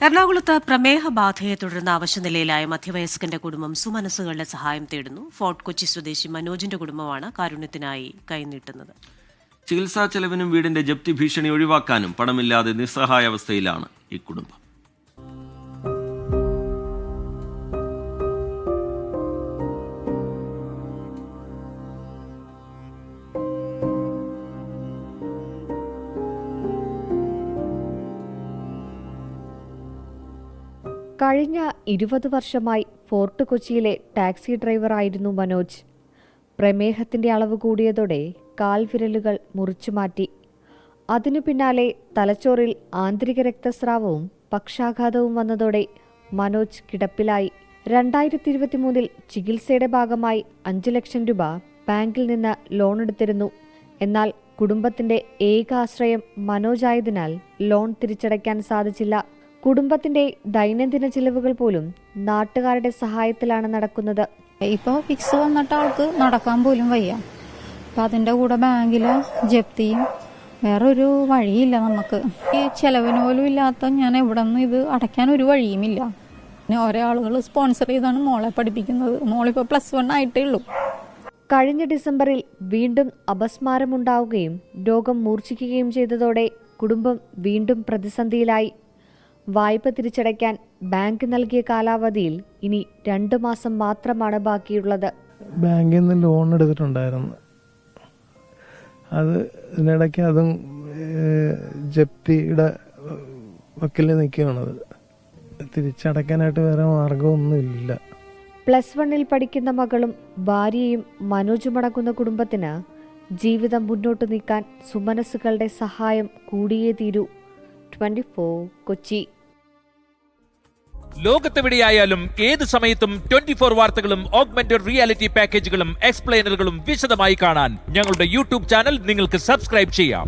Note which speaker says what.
Speaker 1: എറണാകുളത്ത് പ്രമേഹ ബാധയെ തുടർന്ന് അവശനിലയിലായ മധ്യവയസ്കന്റെ കുടുംബം സുമനസ്സുകളുടെ സഹായം തേടുന്നു. ഫോർട്ട് കൊച്ചി സ്വദേശി മനോജിന്റെ കുടുംബമാണ് കാരുണ്യത്തിനായി കൈനീട്ടുന്നത്.
Speaker 2: ചികിത്സാ ചെലവിനും വീടിന്റെ ജപ്തി ഭീഷണി ഒഴിവാക്കാനും പണമില്ലാതെ നിസ്സഹായാവസ്ഥയിലാണ് ഈ കുടുംബം.
Speaker 3: കഴിഞ്ഞ 20 വർഷമായി ഫോർട്ട് കൊച്ചിയിലെ ടാക്സി ഡ്രൈവറായിരുന്നു മനോജ്. പ്രമേഹത്തിന്റെ അളവ് കൂടിയതോടെ കാൽവിരലുകൾ മുറിച്ചുമാറ്റി. അതിനു പിന്നാലെ തലച്ചോറിൽ ആന്തരിക രക്തസ്രാവവും പക്ഷാഘാതവും വന്നതോടെ മനോജ് കിടപ്പിലായി. 2023 ചികിത്സയുടെ ഭാഗമായി 5 ലക്ഷം രൂപ ബാങ്കിൽ നിന്ന് ലോൺ എടുത്തിരുന്നു. എന്നാൽ കുടുംബത്തിന്റെ ഏക ആശ്രയം മനോജ് ആയതിനാൽ ലോൺ തിരിച്ചടയ്ക്കാൻ സാധിച്ചില്ല. കുടുംബത്തിന്റെ ദൈനംദിന ചിലവുകൾ പോലും നാട്ടുകാരുടെ സഹായത്തിലാണ് നടക്കുന്നത്.
Speaker 4: ഇപ്പോൾ ഫിക്സ് വന്നിട്ട് ആൾക്ക് നടക്കാൻ പോലും വയ്യ. അപ്പം അതിൻ്റെ കൂടെ ബാങ്കിലെ ജപ്തിയും വേറൊരു വഴിയില്ല. നമുക്ക് ഈ ചെലവിന് പോലും ഇല്ലാത്ത ഞാൻ എവിടെ നിന്ന് ഇത് അടയ്ക്കാൻ ഒരു വഴിയുമില്ല. പിന്നെ ഓരോ ആളുകൾ സ്പോൺസർ ചെയ്താണ് മോളെ പഠിപ്പിക്കുന്നത്. മോളിപ്പോൾ +1 ആയിട്ടേ ഉള്ളൂ.
Speaker 3: കഴിഞ്ഞ ഡിസംബറിൽ വീണ്ടും അപസ്മാരമുണ്ടാവുകയും രോഗം മൂർച്ഛിക്കുകയും ചെയ്തതോടെ കുടുംബം വീണ്ടും പ്രതിസന്ധിയിലായി. വായ്പ തിരിച്ചടയ്ക്കാൻ ബാങ്ക് നൽകിയ കാലാവധിയിൽ ഇനി 2 മാസം മാത്രമാണ് ബാക്കിയുള്ളത്.
Speaker 5: ബാങ്കിൽ നിന്ന് ലോൺ എടുത്തിട്ടുണ്ടായിരുന്നു. ഇതിനിടയ്ക്ക് അതും ജപ്തിയുടെ വക്കിൽ നിൽക്കുകയാണത്. തിരിച്ചടയ്ക്കാനായിട്ട് വേറെ മാർഗമൊന്നുമില്ല.
Speaker 3: +1 പഠിക്കുന്ന മകളും ഭാര്യയും മനോജുമടങ്ങുന്ന കുടുംബത്തിന് ജീവിതം മുന്നോട്ട് നീക്കാൻ സുമനസ്സുകളുടെ സഹായം കൂടിയേ തീരൂ. 24 കൊച്ചി.
Speaker 6: ലോകത്തെവിടെയായാലും ഏത് സമയത്തും 24 വാർത്തകളും ഓഗ്മെന്റഡ് റിയാലിറ്റി പാക്കേജുകളും എക്സ്പ്ലെയിനറുകളും വിശദമായി കാണാൻ ഞങ്ങളുടെ യൂട്യൂബ് ചാനൽ നിങ്ങൾക്ക് സബ്സ്ക്രൈബ് ചെയ്യാം.